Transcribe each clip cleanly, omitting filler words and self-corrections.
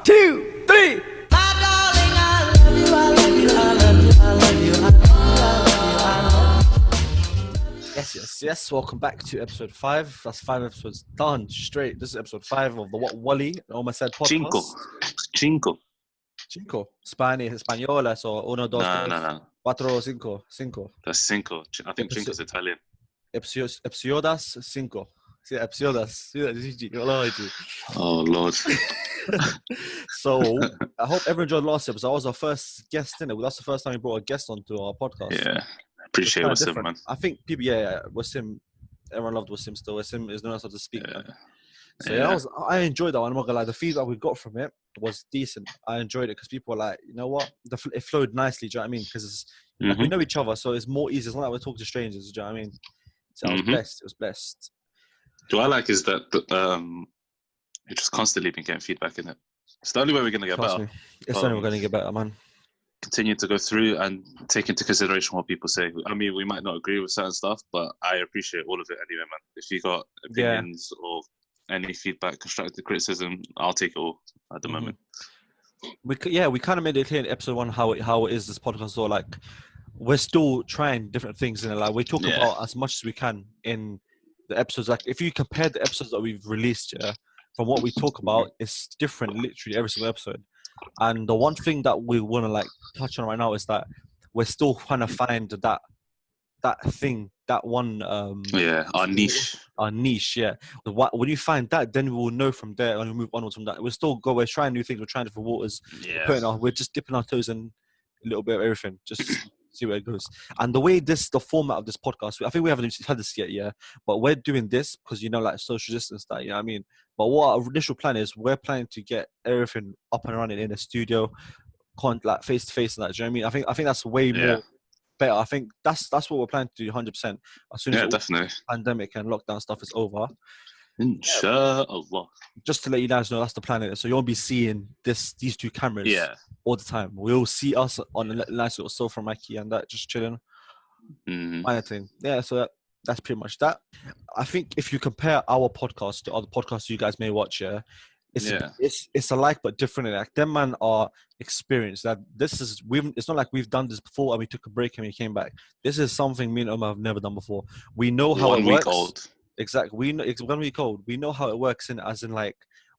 2, 3. Yes. Welcome back to episode 5. That's 5 episodes done straight. This is episode 5 of the What Wali Omar said podcast. Cinco. Spanish, Española, so 1, 2, 3, No. 4, 5, 5. That's cinco. I think cinco's Italian. Episodas 5. Sí, episodas. Oh, Lord. So, I hope everyone enjoyed last episode. I was our first guest in it. That's the first time we brought a guest onto our podcast. Yeah. Appreciate Wasim, man. I think people, Wasim, everyone loved Wasim still. Wasim is known as how to speak. Yeah. So I enjoyed that one. I'm not gonna lie. The feedback we got from it was decent. I enjoyed it because people were like, you know what? It flowed nicely. Do you know what I mean? Because like, we know each other, so it's more easy. It's not like we're talking to strangers. Do you know what I mean? So I was blessed. It was blessed. What I like is that you just constantly been getting feedback in it. It's the only way we're gonna get better. It's the only way we're gonna get better, man. Continue to go through and take into consideration what people say. I mean, we might not agree with certain stuff, but I appreciate all of it anyway, man. If you got opinions or any feedback, constructive criticism, I'll take it all at the moment. We kind of made it clear in episode 1 how it is this podcast. So like, we're still trying different things, and like we talk about as much as we can in the episodes. Like if you compare the episodes that we've released, from what we talk about, it's different literally every single episode. And the one thing that we want to like touch on right now is that we're still trying to find that thing, that one our niche. When you find that, then we will know from there and we'll move onwards from that. We're trying new things, we're trying different waters. We're just dipping our toes in a little bit of everything, just see where it goes. And the format of this podcast, I think we haven't had this yet, but we're doing this because like social distance, that, you know what I mean? But what our initial plan is, we're planning to get everything up and running in a studio, like face to face, and that. Do you know what I mean? I think that's way more better. I think that's what we're planning to do 100%. As soon as definitely pandemic and lockdown stuff is over. Inshallah. Just to let you guys know, that's the plan. So you won't be seeing these two cameras all the time. We'll see us on a nice little sofa from Mikey and that, just chilling. Kind of thing. Yeah, so that's pretty much that. I think if you compare our podcast to other podcasts you guys may watch, it's alike but different. Like them man are experienced. That it's not like we've done this before and we took a break and we came back. This is something me and Omar have never done before. We know how it works. 1 week old. Exactly. It's 1 week old. We know how it works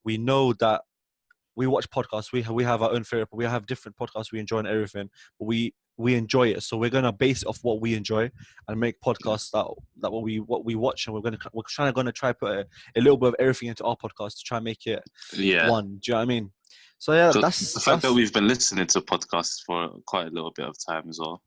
we know that we watch podcasts. We have our own favorite. We have different podcasts we enjoy and everything. But we enjoy it, so we're gonna base it off what we enjoy and make podcasts that what we watch, and we're trying to try put a little bit of everything into our podcast to try and make it one. Do you know what I mean? So that's the fact that we've been listening to podcasts for quite a little bit of time as well.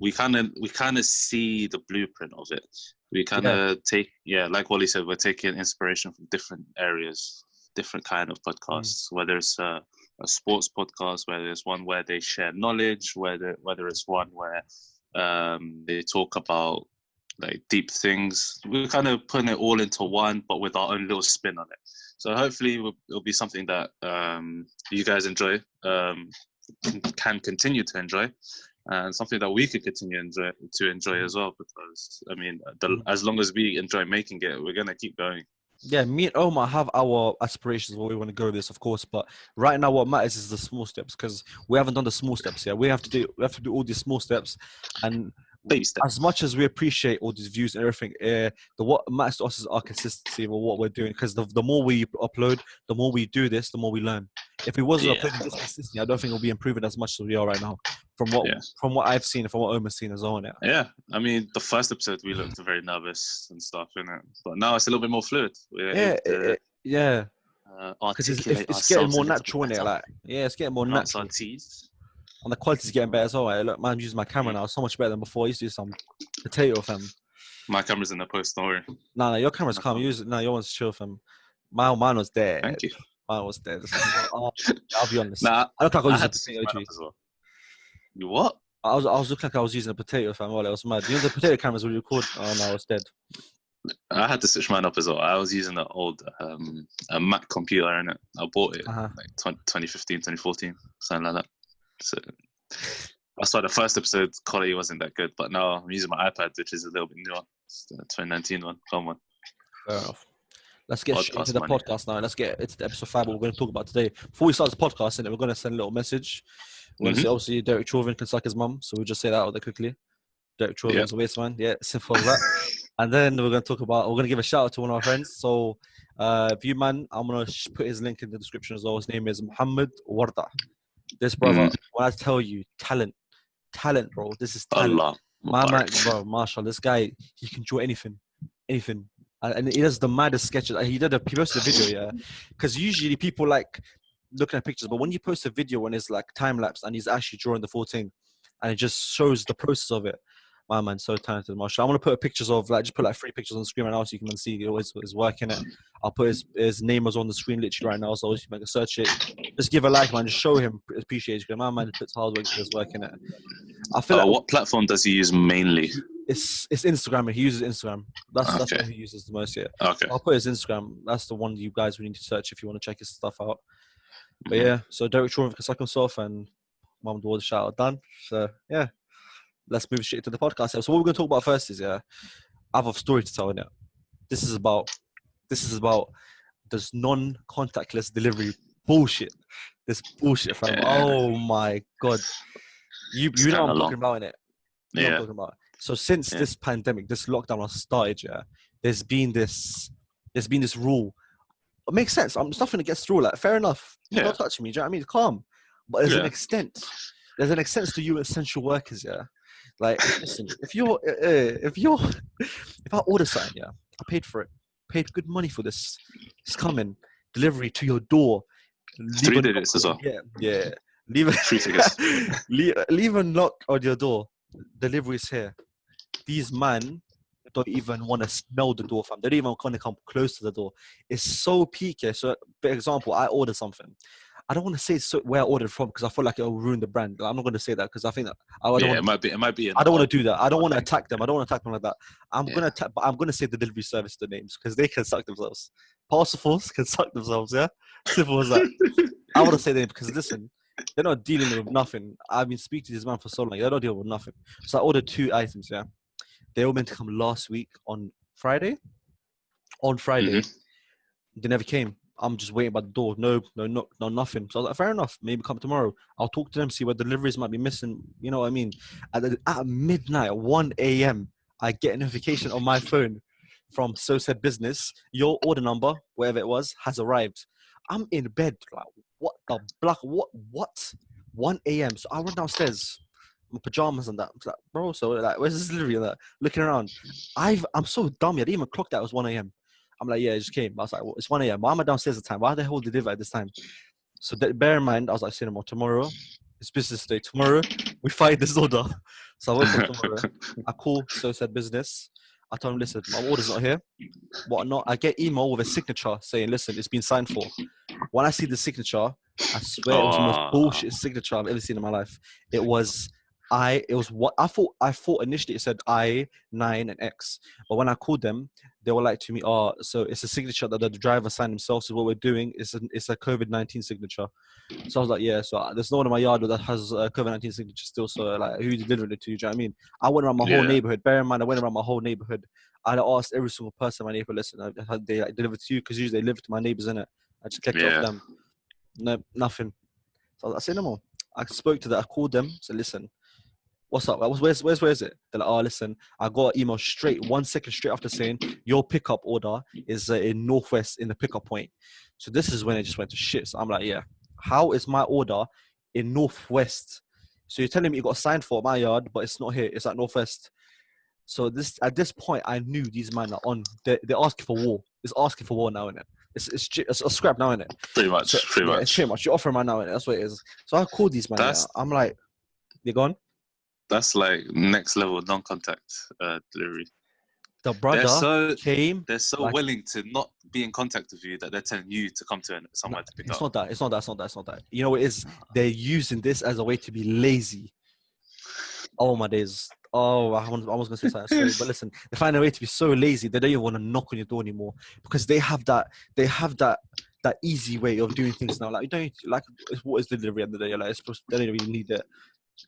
We kind of see the blueprint of it. We kind of take like Wally said, we're taking inspiration from different areas, different kind of podcasts, whether it's a sports podcast, whether it's one where they share knowledge, whether it's one where they talk about like deep things. We're kind of putting it all into one, but with our own little spin on it. So hopefully it'll be something that you guys enjoy, can continue to enjoy, and something that we could continue to enjoy as well. Because I mean, as long as we enjoy making it, we're gonna keep going. Yeah, me and Omar have our aspirations where we want to go with this, of course. But right now, what matters is the small steps, because we haven't done the small steps yet. We have to do all these small steps, and baby steps. As much as we appreciate all these views and everything, what matters to us is our consistency of what we're doing. Because the more we upload, the more we do this, the more we learn. If we wasn't uploading this consistently, I don't think we'll be improving as much as we are right now. From what I've seen, from what Omar's seen as well. Yeah, I mean, the first episode we looked very nervous and stuff, innit? But now it's a little bit more fluid. Because it's getting more natural, innit? Like, it's getting more natural. And the quality's getting better as well. Right? Look, man, I'm using my camera now so much better than before. I used to do some potato, fam. My camera's in the post, don't worry. No, your camera's calm. Use it. No, your one's chill, fam. Mine was dead. Thank you. Mine was dead. I'll be honest. Nah, I look like I was using a potato as well. You what? I was looking like I was using a potato, fam. Well, it was mad. You know the potato cameras will record? Oh no, it's dead. I had to switch mine up as well. I was using an old a Mac computer, innit? I bought it like 2015, 2014, something like that. So that's why the first episode quality wasn't that good, but now I'm using my iPad, which is a little bit newer. It's the 2019 one. Come on. Fair enough. Let's get straight into the podcast now. Let's get into episode 5. What we're going to talk about today. Before we start this podcast, we're going to send a little message. We're going to say, obviously, Derek Chauvin can suck his mum, so we'll just say that out there quickly. Derek Chauvin's a waste man. Yeah, simple as that. And then we're going to give a shout out to one of our friends. So, view man, I'm going to put his link in the description as well. His name is Muhammad Warda. This brother, when I tell you, talent, bro. This is talent. Allah. My man, bro, mashallah, this guy, he can draw anything. And he does the maddest sketches. He posted a video, yeah. Because usually people like looking at pictures, but when you post a video when it's like time lapse and he's actually drawing the full thing, and it just shows the process of it. My man's so talented, mashallah. I'm gonna put pictures of just put 3 pictures on the screen right now so you can see his work in it. I'll put his name on the screen literally right now, so you can search it. Just give a like, man. Just show him appreciation. My man puts hard work into his work in it. I feel what platform does he use mainly? It's Instagram. He uses Instagram. That's what he uses the most. Yeah. Okay. I'll put his Instagram. That's the one you guys will need to search if you want to check his stuff out. But yeah, so Derek Chauvin can suck himself and Mum Ward shout out done. So yeah, let's move straight to the podcast. So what we're going to talk about first is I have a story to tell in it. This is about this non-contactless delivery bullshit. This bullshit, fam. Oh my god, you know what I'm talking about in it. You know what I'm talking about. So since this pandemic, this lockdown has started, there's been this rule. It makes sense. I'm nothing against the rule. Like, fair enough. Don't touch me. Do you know what I mean? Calm. But there's an extent. There's an extent to you essential workers, Like, listen, if I order something, I paid for it. Paid good money for this. It's coming. Delivery to your door. 3 digits as well. Yeah. Leave 3 tickets. leave a knock on your door. Delivery's here. These man don't even want to smell the door, fam. They don't even want to come close to the door. It's so peaky. So, for example, I ordered something. I don't want to say where I ordered from because I feel like it'll ruin the brand. I'm not going to say that because I think that it might be. I don't want to do that. I don't want to attack them. I don't want to attack them like that. I'm going to attack, but I'm going to say the delivery service the names because they can suck themselves. Parcelfuls can suck themselves. Yeah, simple as that. I want to say them because listen, they're not dealing with nothing. I've been speaking to this man for so long. They're not dealing with nothing. So I ordered 2 items. Yeah, they were meant to come last week on Friday. They never came. I'm just waiting by the door. No, nothing. So I was like, fair enough. Maybe come tomorrow. I'll talk to them, see what deliveries might be missing. You know what I mean? At midnight, 1 a.m., I get a notification on my phone from So Said Business. Your order number, whatever it was, has arrived. I'm in bed. Like, what the block? What? 1 a.m. So I went downstairs. My pajamas and that. I'm like, bro, so like, where's this delivery and that? Looking around. I'm so dumb. I didn't even clock that it was 1 a.m. I'm like, yeah, it just came. I was like, well, it's 1 a.m. Why am I downstairs at the time? Why the hell deliver at this time? So bear in mind, I was like, cinema tomorrow. It's business day. Tomorrow, we find this order. So I woke up tomorrow. I call So Said Business. I told him, listen, my order's not here. Whatnot. I get email with a signature saying, listen, it's been signed for. When I see the signature, I swear it was the most bullshit signature I've ever seen in my life. It was what I thought initially it said I, 9 and X, but when I called them, they were like to me, so it's a signature that the driver signed himself. So what we're doing is it's a COVID-19 signature. So I was like, yeah. So there's no one in my yard that has a COVID-19 signature still. So like, who delivered it to? You know what I mean? I went around my whole neighborhood. Bear in mind, I went around my whole neighborhood. I asked every single person in my neighborhood, listen, they like delivered to you because usually they live to my neighbors in it. I just kept it off them. No, nothing. So I said no more. I spoke to them. I called them. Said, listen. What's up? Where's it? They're like, listen, I got an email 1 second straight after saying your pickup order is in Northwest in the pickup point. So this is when it just went to shit. So I'm like, yeah, how is my order in Northwest? So you're telling me you got signed for my yard, but it's not here. It's at Northwest. So at this point, I knew these men are on. They're asking for war. It's asking for war now, innit? It's a scrap now, innit? Pretty much. It's pretty much. You're offering right now, innit? That's what it is. So I called these men. I'm like, they're gone. That's like next level non-contact delivery. The brother came. They're so willing to not be in contact with you that they're telling you to come to somewhere to pick up. It's not that. You know what it is? They're using this as a way to be lazy. Oh my days. Oh, I was gonna say something. Sorry, but listen, they find a way to be so lazy they don't even want to knock on your door anymore because they have that easy way of doing things now. Like you don't like what is delivery at the end of the day? Like they don't really need it.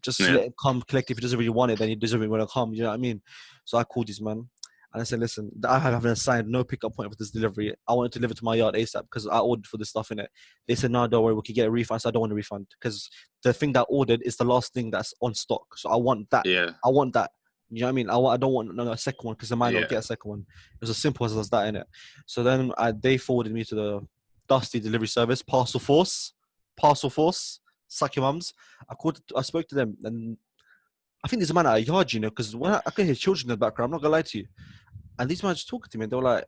Just let him come collect. If he doesn't really want it, then he doesn't really want to come. You know what I mean? So I called this man. And I said, listen, I have an assigned no pickup point for this delivery. I want it to deliver to my yard ASAP because I ordered for this stuff in it. They said, no, don't worry, we can get a refund. So I don't want a refund because the thing that I ordered is the last thing that's on stock. So I want that. Yeah. I want that. You know what I mean? I don't want a second one because I might not get a second one. It was as simple as that in it. So then they forwarded me to the Dusty delivery service, Parcel Force, suck your mums. I spoke to them, and I think there's a man at a yard, you know, because when I can hear children in the background, I'm not gonna lie to you. And these men just talking to me, and they were like,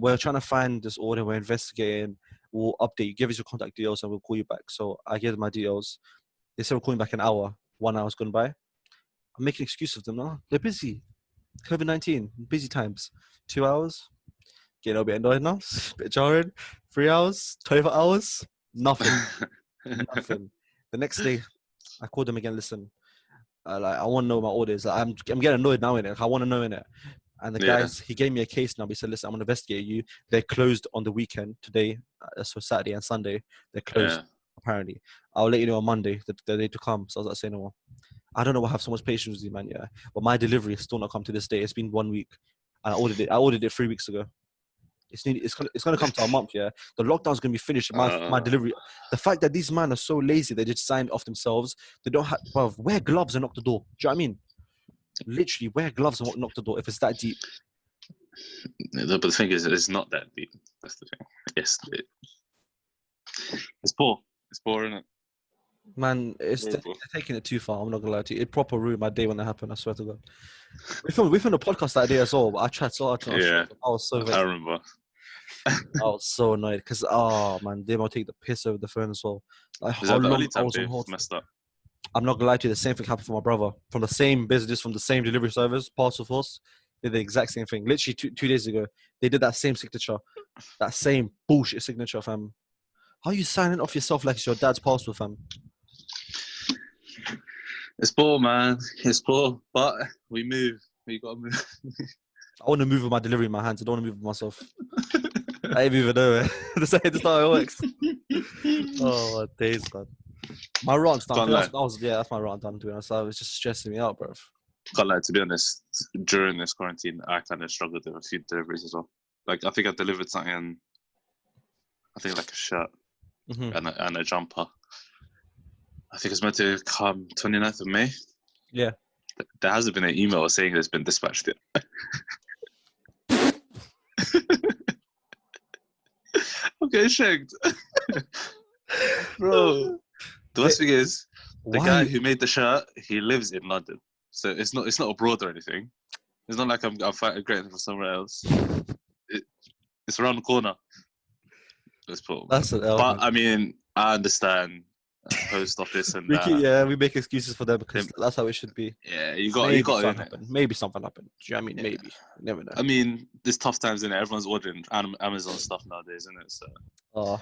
we're trying to find this order, we're investigating, we'll update you, give us your contact details, and we'll call you back. So I gave them my details. They said we're calling back an hour. 1 hour's gone by. I'm making excuses of them now. They're busy. COVID-19, busy times. 2 hours. Getting a bit annoyed now. Bit jarring. 3 hours. 24 hours. Nothing. Nothing. The next day, I called them again. Listen, I want to know my orders. I'm getting annoyed now in it. I want to know in it. And the guys, he gave me a case number. He said, listen, I'm going to investigate you. They're closed on the weekend today. So Saturday and Sunday, they're closed, apparently. I'll let you know on Monday, the day to come. So I was like, say no more. I don't know why I have so much patience with you, man, yeah. But my delivery has still not come to this day. It's been 1 week. And I ordered it 3 weeks ago. It's going to come to a month, yeah. The lockdown's going to be finished. My delivery. The fact that these men are so lazy, they just signed off themselves. They don't have, well, wear gloves and knock the door. Do you know what I mean? Literally, wear gloves and knock the door if it's that deep. But the thing is, it's not that deep. That's the thing. Yes, it's poor. It's poor, isn't it? Man, they're taking it too far. I'm not gonna lie to you. It proper ruined my day when that happened. I swear to God. We filmed a podcast that day as well. But I tried so hard to. I was so vexed. I remember. I was so annoyed because man, they might take the piss over the phone as well. Like Is that the only time they messed up? I'm not gonna lie to you. The same thing happened for my brother from the same business, from the same delivery service, Parcel Force. Did the exact same thing. Literally 2 days ago, they did that same signature, that same bullshit signature, fam. How are you signing off yourself like it's your dad's passport, fam? It's poor, man. It's poor, but we move. We gotta move. I want to move with my delivery in my hands. I don't want to move with myself. I ain't even know it. That's not how it works. Oh, days, God. My rant's done. That's my rant done, to be honest. I was just stressing me out, bro. Can't lie, to be honest, during this quarantine, I kind of struggled with a few deliveries as well. Like, I think I delivered something, I think like a shirt and a jumper. I think it's meant to come 29th of May. Yeah. There hasn't been an email saying it's been dispatched yet. I'm getting shagged. Bro, the worst thing is, the guy who made the shirt, he lives in London. So it's not abroad or anything. It's not like I'm fighting great for somewhere else. It's around the corner. That's an L. But I mean, I understand post office and we make excuses for them because that's how it should be. Yeah, you got maybe something happened. Do you know what I mean? Yeah. Maybe. You never know. I mean, there's tough times in it. Everyone's ordering Amazon stuff nowadays, isn't it? So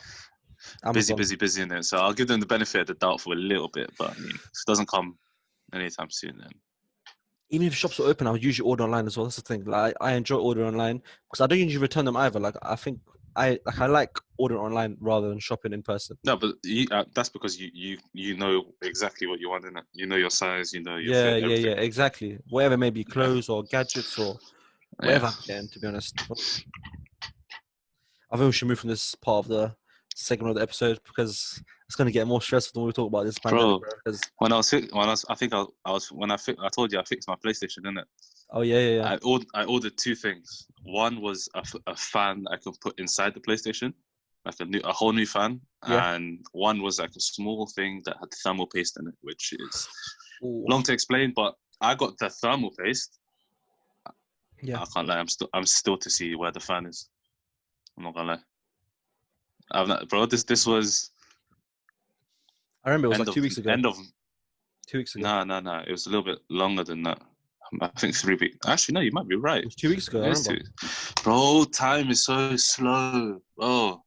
busy in it. So I'll give them the benefit of the doubt for a little bit, but I mean, if it doesn't come anytime soon, then. Even if shops are open, I'll usually order online as well. That's the thing. Like I enjoy ordering online because I don't usually return them either. Like I think I like ordering online rather than shopping in person. No, but that's because you know exactly what you want in it. You know your size. You know your fit, everything. Yeah, exactly. Whatever it may be, clothes or gadgets or whatever I'm getting. To be honest, I think we should move from this part of the segment of the episode because it's going to get more stressful when we talk about this pandemic. Bro, when I told you I fixed my PlayStation, didn't it? Oh yeah. I ordered 2 things. One was a fan I could put inside the PlayStation, like a whole new fan, and one was like a small thing that had thermal paste in it, which is long to explain. But I got the thermal paste. Yeah, I can't lie. I'm still to see where the fan is. I'm not gonna lie. Bro, this was. I remember it was like 2 weeks ago. 2 weeks ago. No. It was a little bit longer than that. I think 3 weeks. Actually, no, you might be right. It was 2 weeks ago, I remember. Bro, time is so slow. Oh.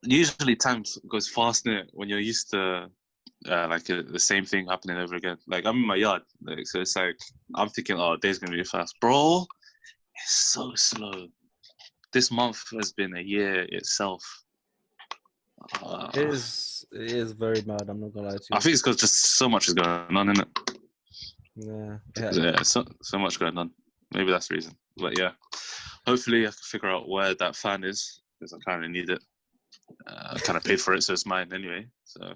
Usually time goes fast when you're used to the same thing happening over again. Like, I'm in my yard. So it's like, I'm thinking, day's going to be fast. Bro, it's so slow. This month has been a year itself. It is very mad. I'm not gonna lie to you. I think it's because just so much is going on, isn't it? Yeah. So much going on. maybe that's the reason. But yeah, hopefully I can figure out where that fan is because I kind of need it. I kind of paid for it, so it's mine anyway. So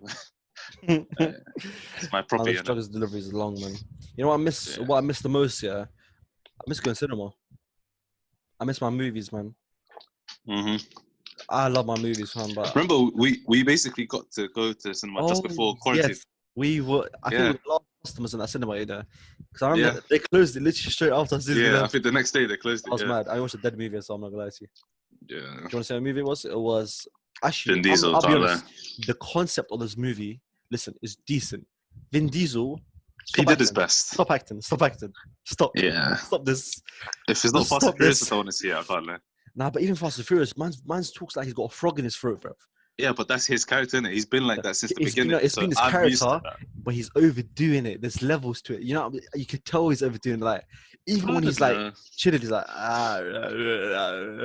it's my property. The struggle delivery is long, man. You know what I miss? Yeah. What I miss the most, yeah. I miss going to cinema. I miss my movies, man. I love my movies, man. But remember, we basically got to go to cinema just before quarantine. Yes. We were. I think we were the last customers in that cinema, you know, because I remember they closed it literally straight after. I think the next day they closed it. I was mad. I watched a dead movie, so I'm not gonna lie to you. Yeah. Do you want to say what movie it was? It was actually. Vin Diesel. I'll be honest. The concept of this movie, listen, is decent. Vin Diesel. He did his best. Stop acting. Stop. Yeah. Stop this. If it's not Fast and Furious, I don't want to see it. I can't lie. Nah, but even Fast and Furious, man's talks like he's got a frog in his throat, bro. Yeah, but that's his character, innit? He's been like that since the beginning. It's been his character, but he's overdoing it. There's levels to it. You know, you could tell he's overdoing it. Like, even when he's like chilling, he's like,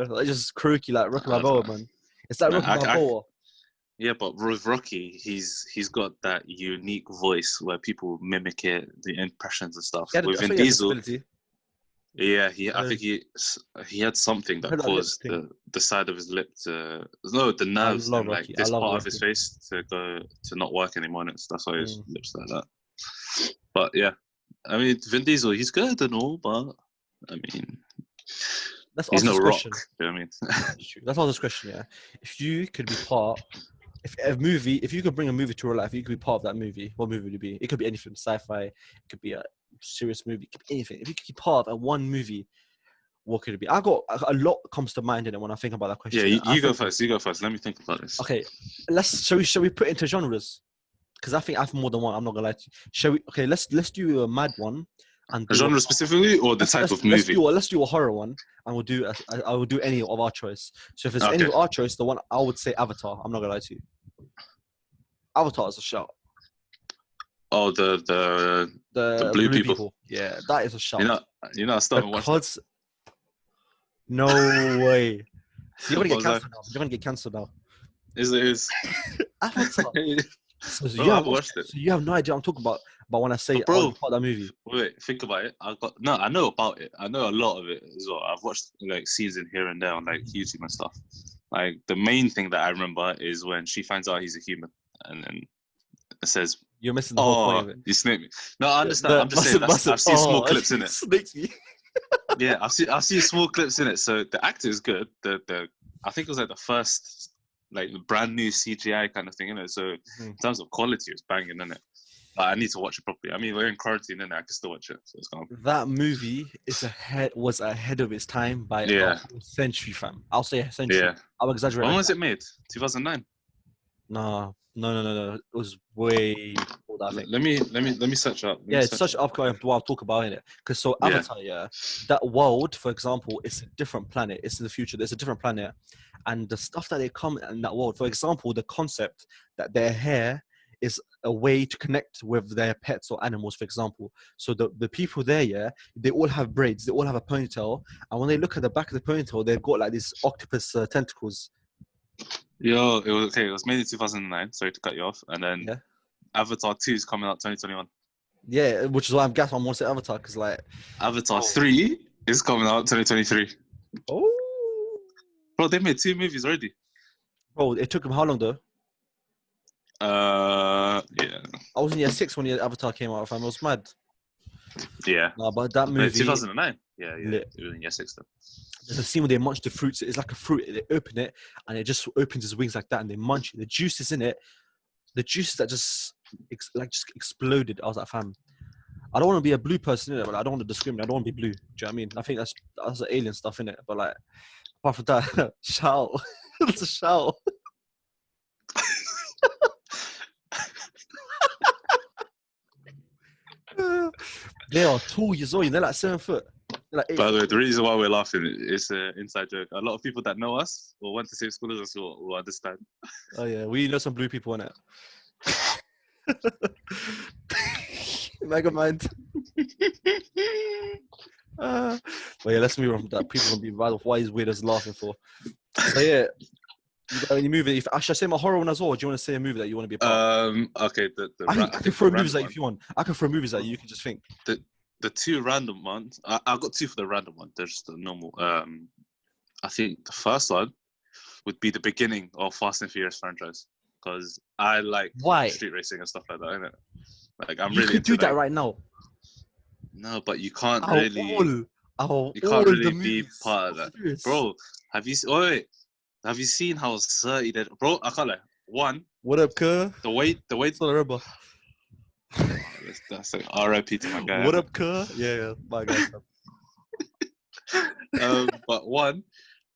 like just croaky, like Rocky Balboa, man. It's like Rocky Balboa. Yeah, but with Rocky, he's got that unique voice where people mimic it, the impressions and stuff. With Vin Diesel, yeah, I think he had something that caused the side of his lip the nerves and like this part of his face to not work anymore, and that's why his lips like that. But yeah, I mean, Vin Diesel, he's good and all, but I mean, he's no Rock. You know what I mean? That's all this question, yeah. If you could be part. If you could bring a movie to real life, you could be part of that movie. What movie would it be? It could be anything, sci-fi. It could be a serious movie. It could be anything. If you could be part of one movie, what could it be? I got a lot comes to mind in it when I think about that question. Yeah, you go first. You go first. Let me think about this. Okay, shall we put into genres? Because I think I have more than one. I'm not gonna lie to you. Shall we? Okay, let's do a mad one. And a genre specifically, or the type of movie? Let's do a horror one, and I will do any of our choice. So if it's any of our choice, the one I would say Avatar. I'm not gonna lie to you. Avatar is a shout. Oh, the blue people. Yeah, that is a shout. You know, I started watching. No way. So you're gonna get cancelled now. You're gonna get cancelled now. Is Avatar. So you have watched it. So you have no idea what I'm talking about. But when I say about that movie, wait, think about it. I know about it. I know a lot of it as well. I've watched like season here and there on like YouTube and stuff. Like the main thing that I remember is when she finds out he's a human, and then it says, "You're missing the whole point of it." You snaked me. No, I understand. I'm just saying. I've seen small clips in it. Snakes me. Yeah, I've seen small clips in it. So the actor is good. The I think it was like the first like brand new CGI kind of thing, innit? So in terms of quality, it's banging, innit? But I need to watch it properly. I mean, we're in quarantine, innit? I can still watch it. So it's kind of... That movie was ahead of its time by a century, fam. I'll say a century. Yeah. I'll exaggerate. When was it made? 2009? No. It was way older, I think. Let me search up. Search up while I'll talk about it. Because so Avatar, that world, for example, it's a different planet. It's in the future. There's a different planet. And the stuff that they come in that world, for example, the concept that their hair is a way to connect with their pets or animals, for example. So the people there, they all have braids. They all have a ponytail. And when they look at the back of the ponytail, they've got like these octopus tentacles. Yo, it was made in 2009. Sorry to cut you off. And then Avatar 2 is coming out 2021. Yeah, which is why I'm guessing I want to say Avatar, because like... Avatar 3 is coming out 2023. Oh. Bro, they made 2 movies already. Bro, it took them how long though? Yeah. I was in year 6 when the Avatar came out, fam. I was mad. Yeah. No, but that movie... 2009. Yeah. It was in year 6 then. There's a scene where they munch the fruits. It's like a fruit. They open it, and it just opens its wings like that, and they munch it. The juices in it, the juices that just exploded. I was like, fam, I don't want to be a blue person in it, but I don't want to discriminate. I don't want to be blue. Do you know what I mean? I think that's the alien stuff in it. But like, apart from that, shout. It's a shout. They are 2 years old. They're like 7 foot. Like by the way, the reason why we're laughing is an inside joke. A lot of people that know us or went to same school as us will understand. Oh yeah, we know some blue people in it. Mega mind. But yeah, let's move on from that. People will be mad of why he's weird as laughing for. So yeah, you got any movie? Should I say my horror one as well? Or do you want to say a movie that you want to be a part of? Okay. I can throw movies at you if you want. I can throw movies at you. You can just think. the two random ones. I got two for the random one. They're just the normal. I think the first one would be the beginning of Fast and Furious franchise because I like street racing and stuff like that. Innit? Like I'm really could do into that right now. No, but you can't You can't really be part of that, bro. Have you? Oh, wait. Have you seen how dirty that, bro? I can't lie. One. What up, cuz? The way. It's not a rubber. That's like R.I.P. to my guy. What up, cuz? Yeah, my guy. But one,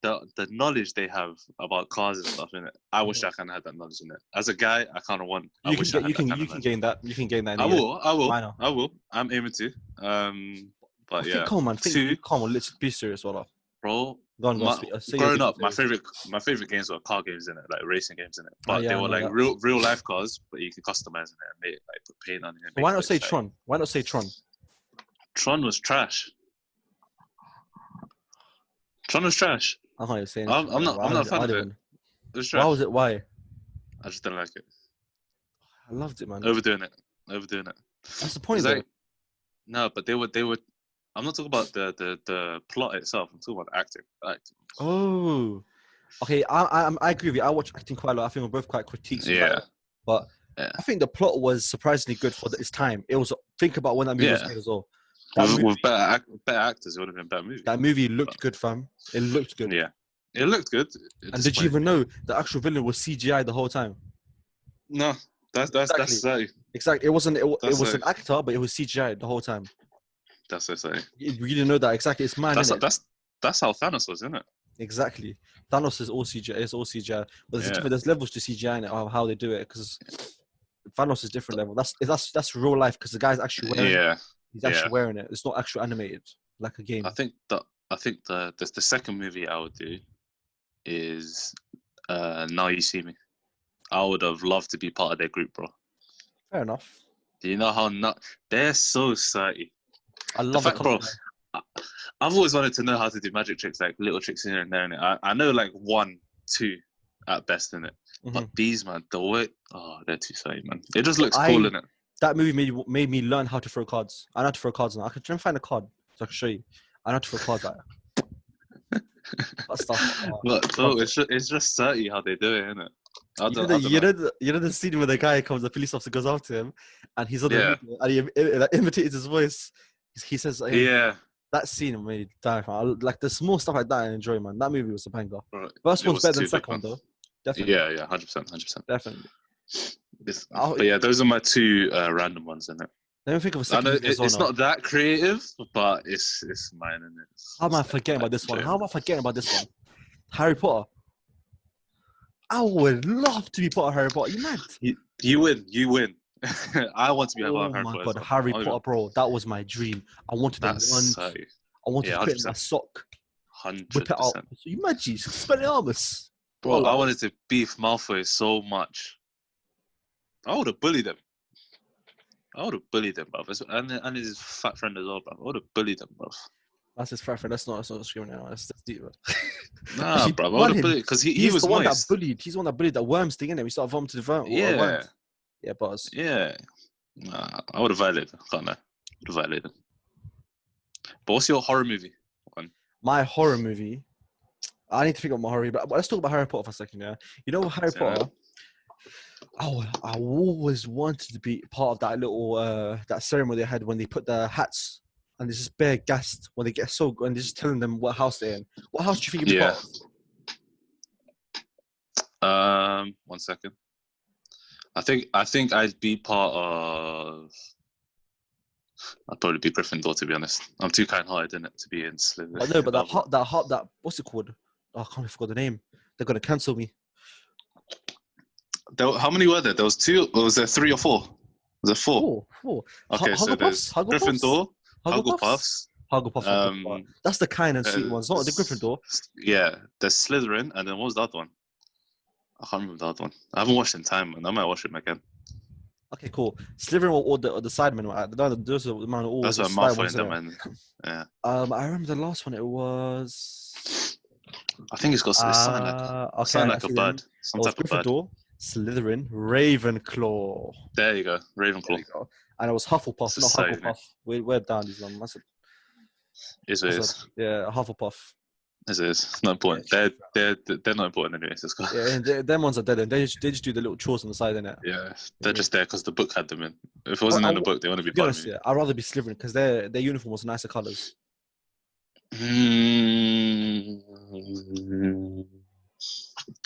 the knowledge they have about cars and stuff in it. I wish I kind of had that knowledge in it. As a guy, I kind of want. You can gain that. You can gain that. I will. I'm aiming to. But yeah. Come on, let's be serious, bro. Growing up, my favorite games were car games in it, like racing games in it. But they were like real life cars, but you can customize in it and make like put paint on it. Why not say Tron? Why not say Tron? Tron was trash. Tron was trash. I'm not saying. I'm not a fan of it. It was trash. Why was it? Why? I just didn't like it. I loved it, man. Overdoing it. That's the point. Like, no, but they were. I'm not talking about the plot itself. I'm talking about acting. Oh, okay. I agree with you. I watch acting quite a lot. I think we're both quite critiques. Yeah. But I think the plot was surprisingly good for its time. It was. Think about when that movie was made as well. With better actors, it would have been a better movie. That movie looked good, fam. It looked good. Yeah, it looked good. And did you even know the actual villain was CGI the whole time? No, that's exactly. It wasn't. It was an actor, but it was CGI the whole time. That's so silly. You didn't know that exactly. It's mad. That's how Thanos was, isn't it? Exactly. Thanos is all CGI. It's all CGI. But there's levels to CGI in it, of how they do it. Because Thanos is different level. That's real life. Because the guy's actually wearing. Yeah. He's actually wearing it. It's not actually animated like a game. I think the second movie I would do is Now You See Me. I would have loved to be part of their group, bro. Fair enough. Do you know how they're so dirty? I love the fact, bro. I've always wanted to know how to do magic tricks, like little tricks here and there in it. I know like 1, 2 at best in it. Mm-hmm. But these, man, the way they're too dirty, man. It just looks cool in it. That movie made me learn how to throw cards. I know how to throw cards now. I can try and find a card so I can show you. I know how to throw cards like that. That stuff. Look, it's just dirty how they do it, isn't it? You know the scene where the guy comes, the police officer goes after him, and he's on the video, and he imitates his voice. He says, that scene made me die. Like the small stuff like that, I enjoy, man. That movie was a banger. Right. First one's better than the second one, though. Definitely. Yeah, 100%. Definitely. But yeah, those are my two random ones in it. Let me think of a second. I know it's not that creative, but it's mine, isn't it? How am I forgetting about this one? Harry Potter. I would love to be part of Harry Potter. You mad? You win. I want to be part of Harry Potter. Oh my god, Harry Potter, bro. That was my dream. I wanted to put it in my sock. 100%. Whip it out. So you imagine, Expelliarmus. Bro, I wanted to beef Malfoy so much. I would have bullied them. Bro. And his fat friend as well, bro. I would have bullied them, bro. That's his fat friend. That's not discriminating. That's deep, bro. Nah, bro. I would have bullied because he was the one moist. that bullied. He's the one that bullied that worms thing, innit? We started vomiting the worm. Yeah. Yeah, buzz. Yeah. Nah, I would have violated. Can't lie. Would have violated. But what's your horror movie? My horror movie. I need to think of my horror movie, but let's talk about Harry Potter for a second, yeah? You know Harry Potter? I always wanted to be part of that little that ceremony they had when they put the hats and there's just bare gassed when they get so good and they're just telling them what house they're in. What house do you think you'd be part of? 1 second. I think I'd be part of. I'd probably be Gryffindor, to be honest. I'm too kind-hearted in it to be in Slytherin. I know, but that what's it called? Oh, I can't forget the name. They're gonna cancel me. How many were there? There was 2, or was there 3 or 4? Was there 4? 4. Okay, so there's Gryffindor, Hugglepuffs. That's the kind and sweet ones, not the Gryffindor. Yeah, there's Slytherin, and then what was the other one? I can't remember the other one. I haven't watched it in time, man. I might watch it again. Okay, cool. Slytherin or the sidemen. Those are the man. That's what I'm Malfoy them, man. Yeah. I remember the last one. It was. I think it's got something like a bird. Some type of bird. Slytherin, Ravenclaw. There you go, There Ravenclaw. we go. And it was Hufflepuff, not Society. Hufflepuff. We're down these ones. Yeah, Hufflepuff. It's not important. Yeah, they're not important anyways. Yeah, and them ones are dead. And they just do the little chores on the side, innit? Yeah, they're just there because the book had them in. If it wasn't in the book, they wouldn't be part of it. Yeah, I'd rather be Slytherin because their uniform was nicer colours.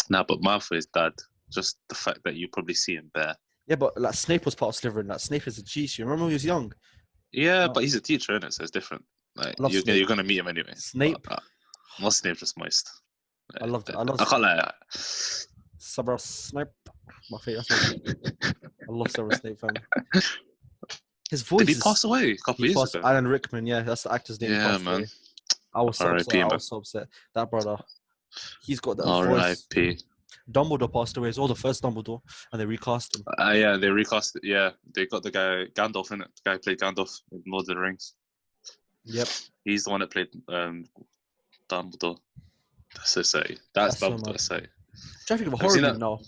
Nah, but Malfoy's dad. Just the fact that you probably see him there. Yeah, but like Snape was part of Slytherin. Like Snape is a G. You remember when he was young? Yeah, but he's a teacher, innit? So it's different. Like you're gonna meet him anyway. Snape. Not Snape, just moist. I loved it. I can't lie. Severus Snape. My favorite. I love Severus Snape, fam. His voice. Did he pass away a couple of years ago? Alan Rickman, yeah, that's the actor's name. Yeah, man. I was so upset. That brother, he's got that voice. R.I.P. Dumbledore passed away as well, the first Dumbledore, and they recast him. Yeah, they recast it. Yeah, they got the guy Gandalf in it. The guy who played Gandalf in Lord of the Rings. Yep. He's the one that played Dumbledore. That's so sad. That's Dumbledore. So I'm trying to think of a horror movie now.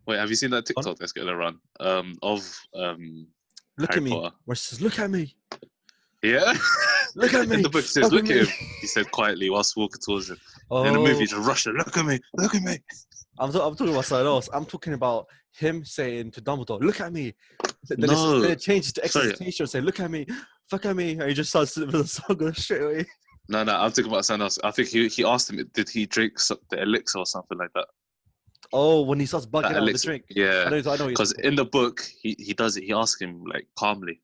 Wait, have you seen that TikTok that's getting around of Look Harry at me. Potter? Where it says, "Look at me." Yeah. Look at me. In the book it says, "Look at him." He said quietly whilst walking towards him. Oh. In the movie, just Russia. Look at me. Look at me. I'm talking about something else. I'm talking about him saying to Dumbledore, "Look at me." Then it changes to excitation and say, "Look at me, fuck at me," and he just starts with a song straight away. No, I'm talking about something else. I think he asked him, did he drink the elixir or something like that? Oh, when he starts bugging out the drink. Yeah. I know. Because in the book, he does it. He asks him like calmly.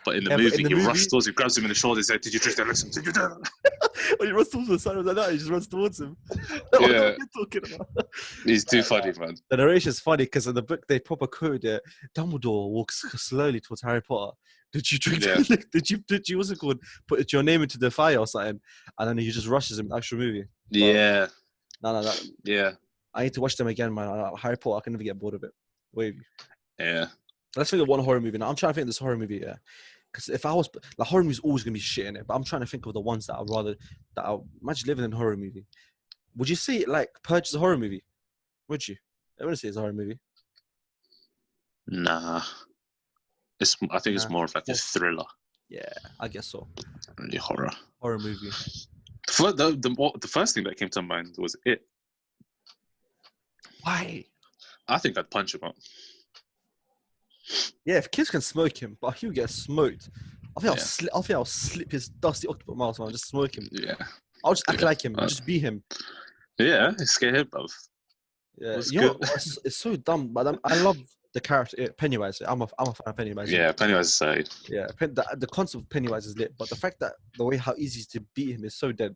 But in the movie, he rushed towards him, grabs him in the shoulder, and said, "Did you drink the elixir? Did you do that?" When he runs towards the side of the night, he just runs towards him. Yeah. What are you talking about? He's too funny, man. The narration's funny because in the book they proper code it. Dumbledore walks slowly towards Harry Potter. Did you drink? Yeah. Did you what's it called? Put your name into the fire or something, and then he just rushes him. Actual movie. Yeah. No. Yeah. I need to watch them again, man. Harry Potter, I can never get bored of it. Wavy. Yeah. Let's think of one horror movie now. I'm trying to think of this horror movie, yeah. Because if I was like horror movie's always gonna be shit in it, but I'm trying to think of the ones that I imagine living in a horror movie. Would you say like Purge is a horror movie? Would you? I wouldn't say it's a horror movie. Nah. I think it's more of like a thriller. Yeah, I guess so. Really horror movie. The first thing that came to mind was It. Why? I think I'd punch him up. Yeah, if kids can smoke him, but he'll get smoked. I think I'll slip his dusty octopus mouth and I'll just smoke him. Yeah. I'll just act like him. Just be him. Yeah, scare him, bruv. Yeah, it's so dumb, but I love the character Pennywise. I'm a fan of Pennywise. Yeah, Pennywise is side. Yeah, the concept of Pennywise is lit, but the fact that the way how easy to beat him is so dead.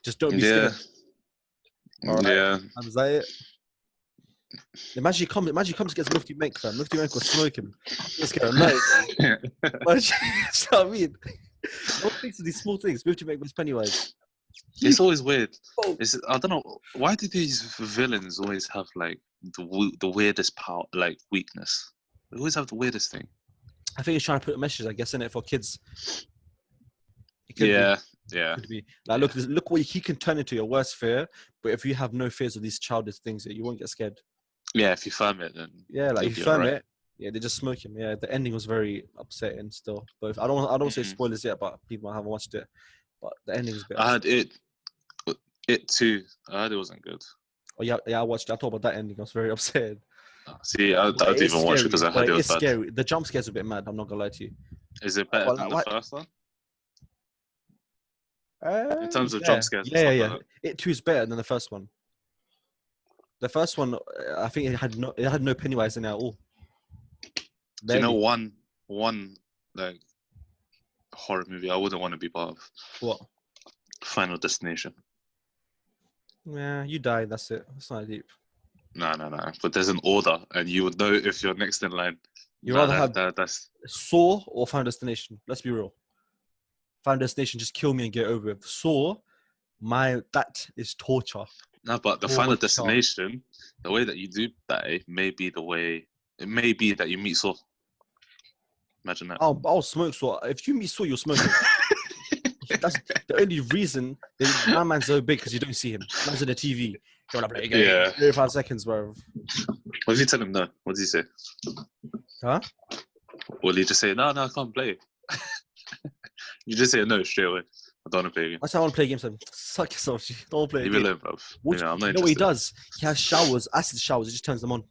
Just don't be scared. Right. Yeah. I'm Zayat. Imagine he comes against Mufti Menk, fam. Mufti Menk will smoke him. Let's get a night. That's what I mean. What thinks of these small things? Mufti Menk was Pennywise. It's always weird. I don't know why do these villains always have like the weirdest power, like weakness. They always have the weirdest thing. I think he's trying to put a message, I guess, in it for kids. Yeah. Could be. Like, look what he can turn into your worst fear. But if you have no fears of these childish things, you won't get scared. Yeah, if you firm it, then if you firm it, they just smoke him. Yeah, the ending was very upsetting still. But I don't say spoilers yet, but people haven't watched it. But the ending is better. I had it too. I heard it wasn't good. Oh yeah, I watched it. I talked about that ending. I was very upset. See, I didn't even watch it because I heard it was bad. Scary. The jump scare's a bit mad. I'm not gonna lie to you. Is it better than the first one? In terms of jump scares? Yeah. It too is better than the first one. The first one, I think it had no Pennywise in it at all. Do you know one like horror movie I wouldn't want to be part of? What? Final Destination. Yeah, you died. That's it. It's not deep. No. But there's an order, and you would know if you're next in line. You rather have Saw or Final Destination? Let's be real. Final Destination, just kill me and get over it. Saw, that is torture. No, but the Final Destination, the way that you do die may be that you meet Saw. Imagine that. I'll smoke Saw. If you meet Saw, you'll smoke him. That's the only reason my man's so big because you don't see him. Man's on the TV. Yeah. 5 seconds, bro. What if you tell him no? What does he say? Huh? Will he just say, no, I can't play? You just say no straight away. I don't want to play again. That's how I want to play games. Suck yourself. Don't play Leave a it game. alone, bro. Yeah, I'm not you know what he interested. does? He has showers, acid showers. He just turns them on.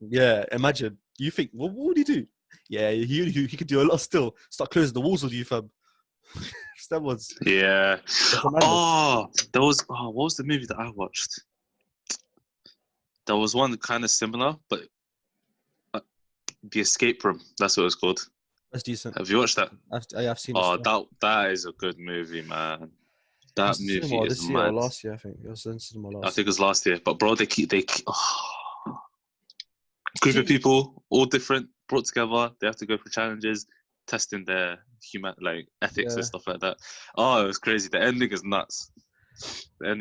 Yeah, imagine. You think, what would he do? Yeah, he could do a lot still. Start closing the walls with you, fam. That was. Yeah. What was the movie that I watched? There was one kind of similar, but The Escape Room. That's what it's called. That's decent. Have you watched that? I've seen it. Oh, that is a good movie, man. That movie is this mad. year or last year, I think. It was in cinema last. I think it was last year. But bro, they keep group of people, all different, brought together. They have to go for challenges, testing their ethics and stuff like that. Oh, it was crazy. The ending is nuts. You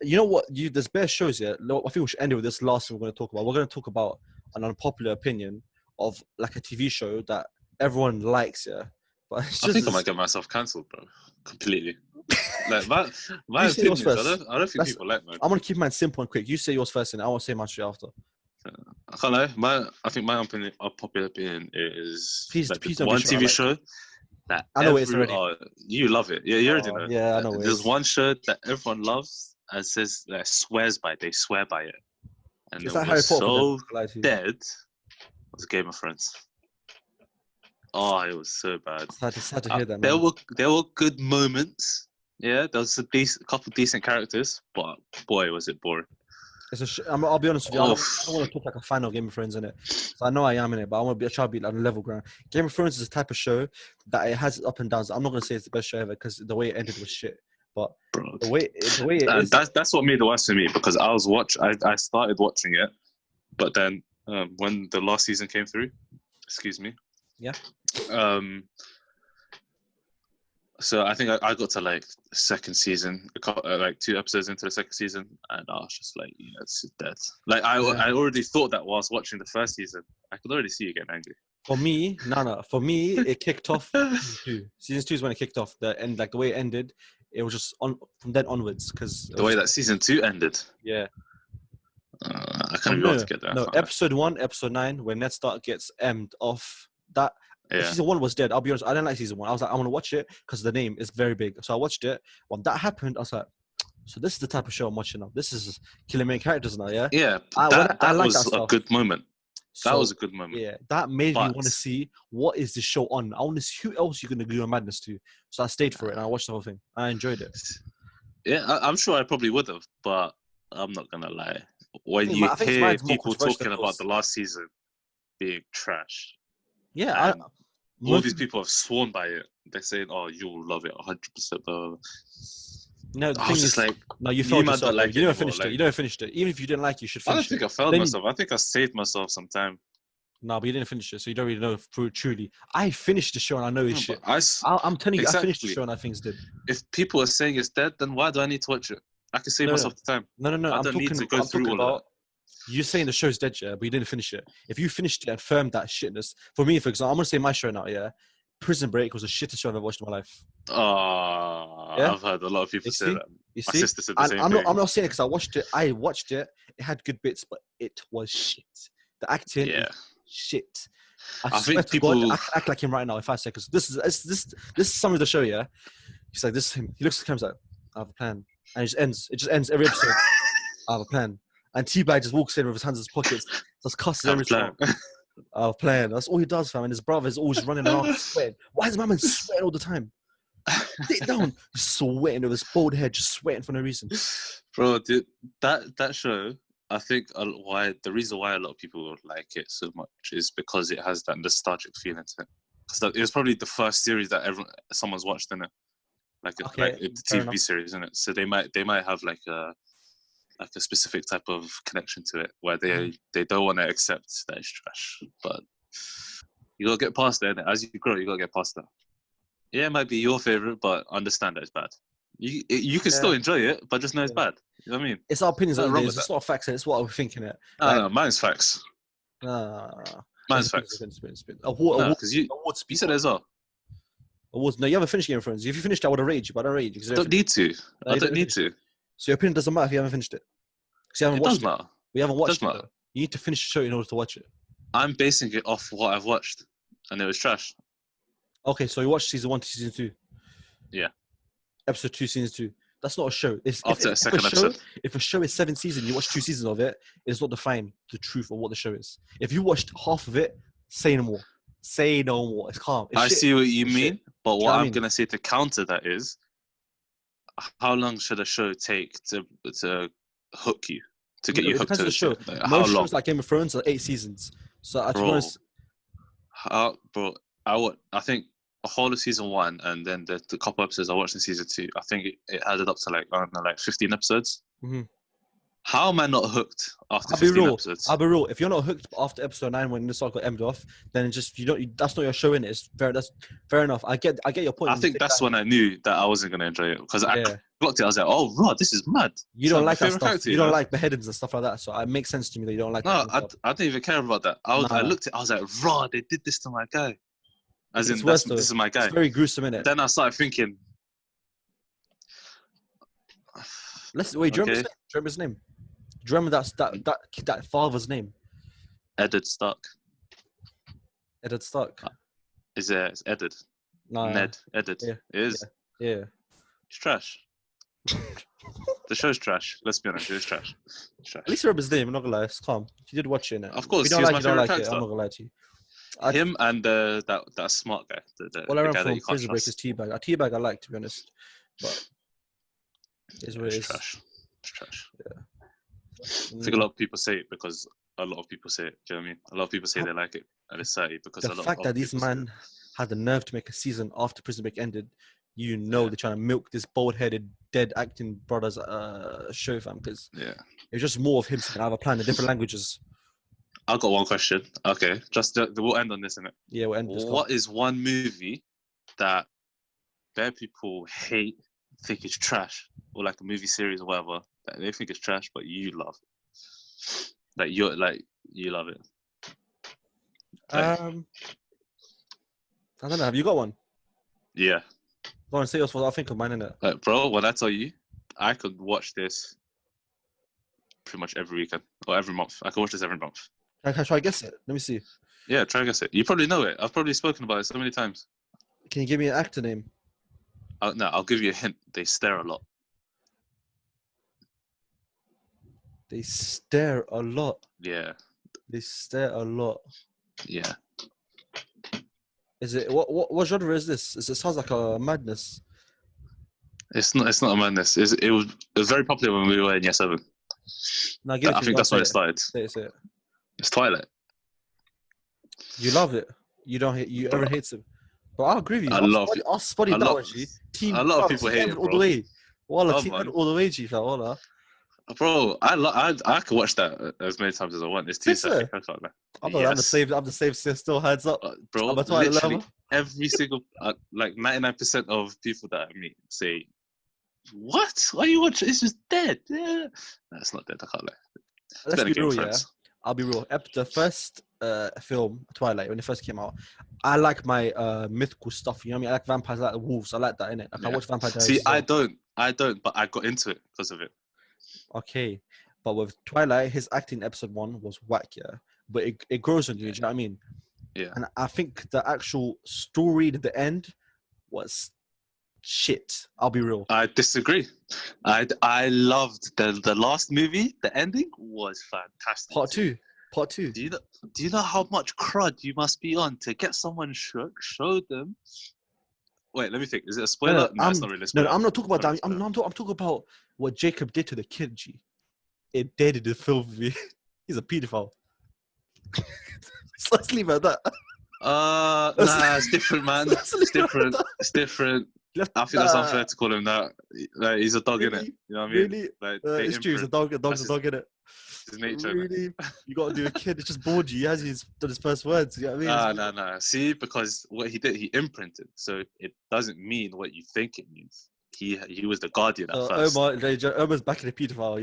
know what? There's bare shows here. I think we should end it with this last thing we're going to talk about. We're going to talk about an unpopular opinion of like a TV show that everyone likes, yeah. But I think I might get myself cancelled, bro. Completely. Like my opinions, I don't think people like mine. I'm gonna keep mine simple and quick. You say yours first, and I will say mine straight after. I can't lie. I think my opinion, a popular opinion, is please don't one TV show that I know it's already. You love it. Yeah, you already know. Yeah, I know. There's one show that everyone loves and says that swears by. They swear by it, and it was so dead. It was Game of Thrones. Oh, it was so bad. It's sad to hear that, man. There were good moments. Yeah, there was a couple decent characters, but boy, was it boring. I'll be honest with you. I don't want to talk like a fan of Game of Thrones in it. So I know I am in it, but I want to try to be on a level ground. Game of Thrones is a type of show that it has up and downs. I'm not going to say it's the best show ever because the way it ended was shit. But bro, the way it is, that's what made it worse for me because I started watching it, but then when the last season came through, excuse me. Yeah. So I think I got to like second season, like 2 episodes into the second season, and I was just like, yeah, it's dead. Like I already thought that whilst watching the first season, I could already see you getting angry. For me, For me, it kicked off. Season 2 is when it kicked off. The way it ended, it was just on from then onwards because the way that season 2 ended. Yeah. I can't be able to get that. No, episode 1, episode 9, when Ned Stark gets emmed off that. Yeah. Season 1 was dead. I'll be honest. I didn't like season 1. I was like, I want to watch it because the name is very big. So I watched it. When that happened, I was like, so this is the type of show I'm watching now. This is killing main characters now, yeah? Yeah. That was a good moment. That was a good moment. Yeah. That made me want to see what is this show on. I want to see who else you're going to do your madness to. So I stayed for it and I watched the whole thing. I enjoyed it. Yeah, I'm sure I probably would have, but I'm not going to lie. When you hear people talking about the last season being trash. Yeah, all these people have sworn by it. They're saying, "Oh, you'll love it 100%." No, the thing is, like, no, you failed yourself. You never finished it. You never finished it. Even if you didn't like it, you should finish it. I don't think I failed myself. I think I saved myself some time. No, but you didn't finish it, so you don't really know truly. I finished the show and I know it's shit. I'm telling you, I finished the show and I think it's dead. If people are saying it's dead, then why do I need to watch it? I can save myself the time. No. I don't need to go through all of that. You're saying the show's dead, yeah, but you didn't finish it. If you finished it and firmed that shitness, for me, for example, I'm gonna say my show now, yeah. Prison Break was the shittest show I've ever watched in my life. Yeah? I've heard a lot of people say that. You my see? sister said the same thing. I'm not saying it because I watched it. It had good bits, but it was shit. The acting, is shit. I think people act like him right now in 5 seconds. This is some of the show, yeah. He's like, this is him. He looks at the camera, he's like, I have a plan, and it just ends every episode. I have a plan. And T-Bag just walks in with his hands in his pockets, just cusses every time. Oh, playing. That's all he does, fam. And his brother's always running around sweating. Why is my man sweating all the time? Sit down. Just sweating with his bald head, just sweating for no reason. Bro, dude, that show, I think the reason why a lot of people like it so much is because it has that nostalgic feeling to it. Because it was probably the first series that someone's watched, in it. Like a TV series, isn't it? So they might have like a specific type of connection to it where they don't want to accept that it's trash. But you gotta get past that. As you grow, you gotta get past that. Yeah, it might be your favorite, but understand that it's bad. You can still enjoy it, but just know it's bad. You know what I mean? It's our opinions. It's not facts. It's what we're thinking. It. No, mine's facts. Mine's facts. Because you said it as well. Awards. No, you haven't finished Game of Thrones. If you finished, I would have raged, but I don't rage. I don't need to. I don't need to. So your opinion doesn't matter if you haven't finished it. Because you haven't It watched does matter. We haven't It watched does it, matter. though. You need to finish the show in order to watch it. I'm basing it off what I've watched, and it was trash. Okay, so you watched season 1 to season 2. Yeah. Episode 2, season 2. That's not a show. After a second episode. If a show is 7 seasons, you watch 2 seasons of it, it's not define the truth of what the show is. If you watched half of it, say no more. Say no more. It's calm. It's I shit. see what you It's mean, shit. but Do you what know I'm gonna say to counter that is, how long should a show take to hook you, to get you It hooked depends on to the show. like, Most how long? shows like Game of Thrones are 8 seasons. So to be Bro, honest, I think a whole of season 1 and then the couple episodes I watched in season 2, I think it added up to like, I don't know, like 15 episodes. mm-hmm. How am I not hooked after 15 episodes? I'll be real. If you're not hooked after episode 9 when the cycle ended off, then just that's not your show in it. That's fair enough. I get your point. I think that's when I knew that I wasn't gonna enjoy it because I looked at it. I was like, "Oh, Rod, this is mad." You don't like that stuff. Character, you don't like beheadings and stuff like that. So it makes sense to me that you don't like. No, that I didn't even care about that. I looked at it. I was like, "Rod, they did this to my guy." As in, this is my guy. It's very gruesome, innit? Then I started thinking. Wait. Do you remember his name? Do you remember that father's name? Eddard Stark. Eddard Stark. It's Eddard. No. Ned. Eddard. Yeah. It is. Yeah. It's trash. The show's trash. Let's be honest, it's trash. It's trash. At least you remember his name. I'm not gonna lie. It's calm. You did watch it, innit? Of course, if you don't like it, you don't like it. I'm not gonna lie to you. Him and that smart guy. The I guy that you can't Prison Break trust. is Teabag. Teabag I like, to be honest, but it's what it is. Trash. It's trash. Yeah. I think a lot of people say it because a lot of people say it. Do you know what I mean? A lot of people say they like it, and it's sad because the fact that these men had the nerve to make a season after Prison Break ended, they're trying to milk this bald-headed, dead acting brother's show, fam. Because it's just more of him saying, "I have a plan in different languages." I've got one question. Okay, we'll end on this, innit? Yeah, we'll end this. What is one movie that bare people hate, think is trash, or like a movie series or whatever that they think is trash, but you love? You love it. I don't know. Have you got one? Yeah. Go on, say yours. I'll think of mine, innit? Like, bro, when I tell you, I could watch this pretty much every weekend or every month. I can watch this every month. Can I try to guess it? Let me see. Yeah, try to guess it. You probably know it. I've probably spoken about it so many times. Can you give me an actor name? No, I'll give you a hint. They stare a lot. They stare a lot. Yeah. They stare a lot. Yeah. Is it what genre is this? It sounds like a madness. It's not a madness. It was very popular when we were in year 7. No, I think that's why it started. Say it. It's Twilight. You love it. You don't hate. You everyone hates it. But I agree with you. A lot of people hate it, all the way. Team all the way, G. Bro, I could watch that as many times as I want. It's too sad. I'm the same. Still hands up, bro. Literally every single 99% of people that I meet say, "What? Why are you watching? It's just dead." Yeah, no, it's not dead. I can't lie. Let's be real, yeah. I'll be real. The first film, Twilight, when it first came out, I like my mythical stuff. You know what I mean? I like vampires, I like the wolves. I like that, innit? I watch Vampire Diaries. See, I don't, but I got into it because of it. Okay, but with Twilight, his acting episode 1 was whack, yeah. But it grows on you. Do you know what I mean? Yeah. And I think the actual story at the end was shit. I'll be real. I disagree. I loved the last movie. The ending was fantastic. Part two. Do you know how much crud you must be on to get someone shook? Show them. Wait, let me think. Is it a spoiler? No, it's not really a spoiler. No, I'm not talking about that. I'm talking about what Jacob did to the kid, G. It deaded the film for me. He's a pedophile. So let's leave it at that. Nah, it's different, man. It's different. It's different. I think that's unfair to call him that. Like, he's a dog, really? innit? You know what I mean? Really? Like, it's true. He's a dog. A dog's a dog, innit? His nature. Really? You got to do a kid. It's just bored you. He hasn't done his first words. You know what I mean? No. See, because what he did, he imprinted. So it doesn't mean what you think it means. He was the guardian at first. Omar's back in the pedophile.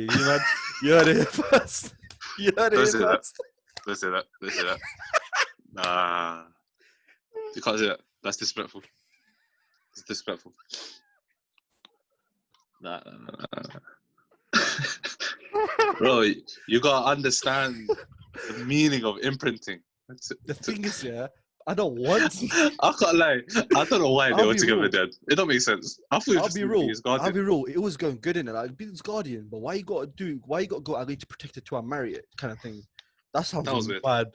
You heard it here first. Don't say that. Nah. You can't say that. That's disrespectful. It's disrespectful. Nah. Bro, you gotta understand the meaning of imprinting. The thing is, yeah, I don't want to. I can't lie. I don't know why they I'll were be together real. then. It don't make sense. I thought it was I'll just be to real. be his guardian. I'll be real. It was going good in it. Like, be his guardian, but why you gotta go out to protect it till I marry it, kind of thing. That sounds That was weird. bad.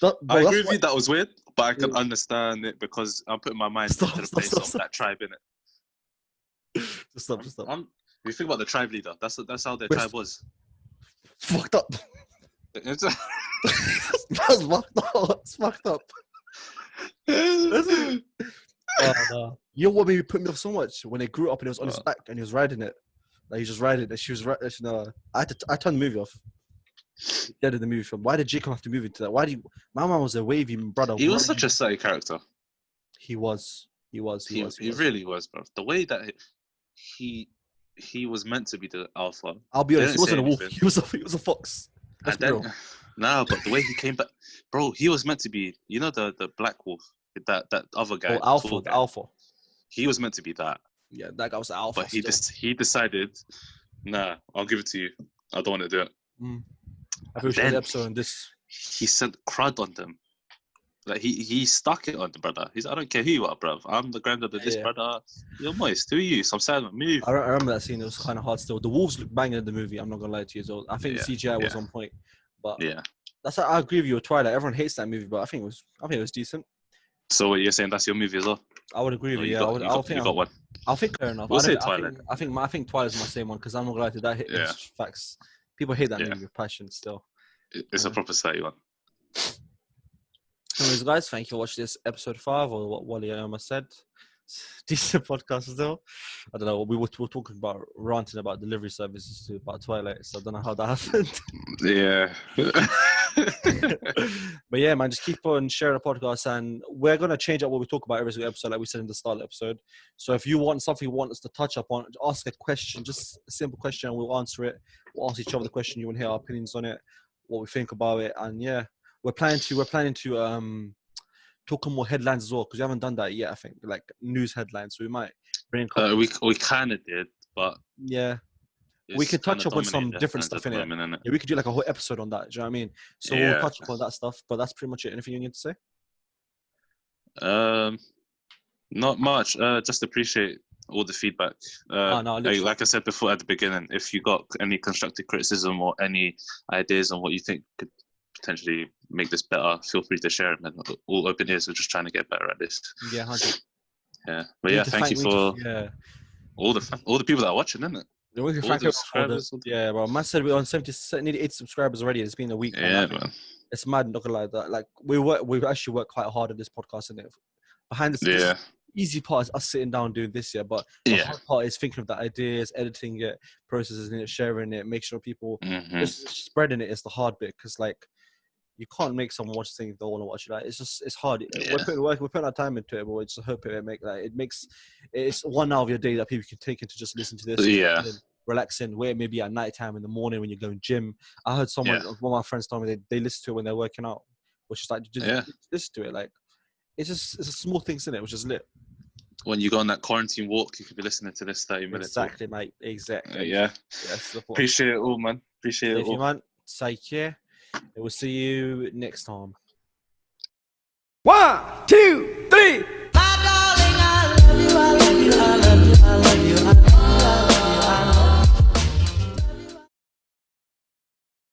I Bro, agree that's with you. That was weird, but I can Yeah. understand it because I'm putting my mind into the place of that tribe, innit? Just stop. If you think about the tribe leader, that's how their Wait, tribe was. It's fucked up. It's- That's fucked up. It's fucked up. No. You know what made me put me off so much? When they grew up and it was on his back and he was riding it. Like, he just riding it. She was riding. No, I turned the movie off. Dead in the movie film. Why did Jacob have to move into that? Why do you? My man was a wavy brother. He was such a silly character. He was. He really was, bro. The way that he was meant to be the alpha. I'll be honest. He wasn't a wolf. He was a fox. That's real. No, but the way he came back, bro, he was meant to be. You know the black wolf, that other guy. Oh, alpha. The alpha. He was meant to be that. Yeah, that guy was the alpha. But he decided, nah, I'll give it to you. I don't want to do it. I wish the episode on this. He sent crud on them. Like he stuck it on the brother. I don't care who you are, bruv. I'm the granddad of this brother. You're moist. Who are you? Some silent move. I remember that scene. It was kind of hard still. The wolves look banging in the movie. I'm not gonna lie to you. So I think the CGI was on point. But that's I agree with you with Twilight. Everyone hates that movie, but I think it was decent. So what you're saying, that's your movie as well? I would agree with you. You got one. I think fair enough. We'll say Twilight. I think Twilight's my same one because I'm not gonna lie to that. It's facts. People hate that movie with passion still. It's a proper silly one. Anyways, guys, thank you for watching this episode 5 or what Wali Omar said. Decent podcast still. I don't know. We were talking about ranting about delivery services about Twilight, so I don't know how that happened. Yeah. But yeah, man, just keep on sharing the podcast, and we're gonna change up what we talk about every single episode, like we said in the start of the episode. So if you want something you want us to touch up on, ask a question, just a simple question, and we'll answer it. We'll ask each other the question. You want to hear our opinions on it, what we think about it, and yeah. We're planning to talk on more headlines as well because we haven't done that yet. I think like news headlines. So we might bring. We kind of did, but yeah, we could touch up on some different stuff in it. Yeah, we could do like a whole episode on that. Do you know what I mean? So we'll touch up on that stuff. But that's pretty much it. Anything you need to say? Not much. Just appreciate all the feedback. Like I said before at the beginning, if you got any constructive criticism or any ideas on what you think could potentially make this better, feel free to share them. And all open ears. We're just trying to get better at this. Yeah, 100. Yeah, but yeah, thank you for all the people that are watching, isn't it? All the subscribers. Yeah, bro. Man said we're on nearly 80 subscribers already. It's been a week. Yeah, man. It's mad. Not gonna lie, that like we actually worked quite hard on this podcast, and behind the scenes. Yeah. Easy part is us sitting down doing this, but the hard part is thinking of the ideas, editing it, processing it, sharing it, make sure people just spreading it is the hard bit because like you can't make someone watch things they want to watch it. Like, it's hard. Yeah. We're putting our time into it, but we just hope it's 1 hour of your day that people can take into just listen to this. Yeah. And relaxing, where maybe at night time in the morning when you're going gym. I heard one of my friends told me they listen to it when they're working out, which is like just listen to it. Like it's a small thing, isn't it? Which is lit. When you go on that quarantine walk, you could be listening to this 30 minutes. Exactly, mate. Exactly. Yeah. Appreciate it all, man. Appreciate it all. Man. Take care. We'll see you next time. 1, 2, 3.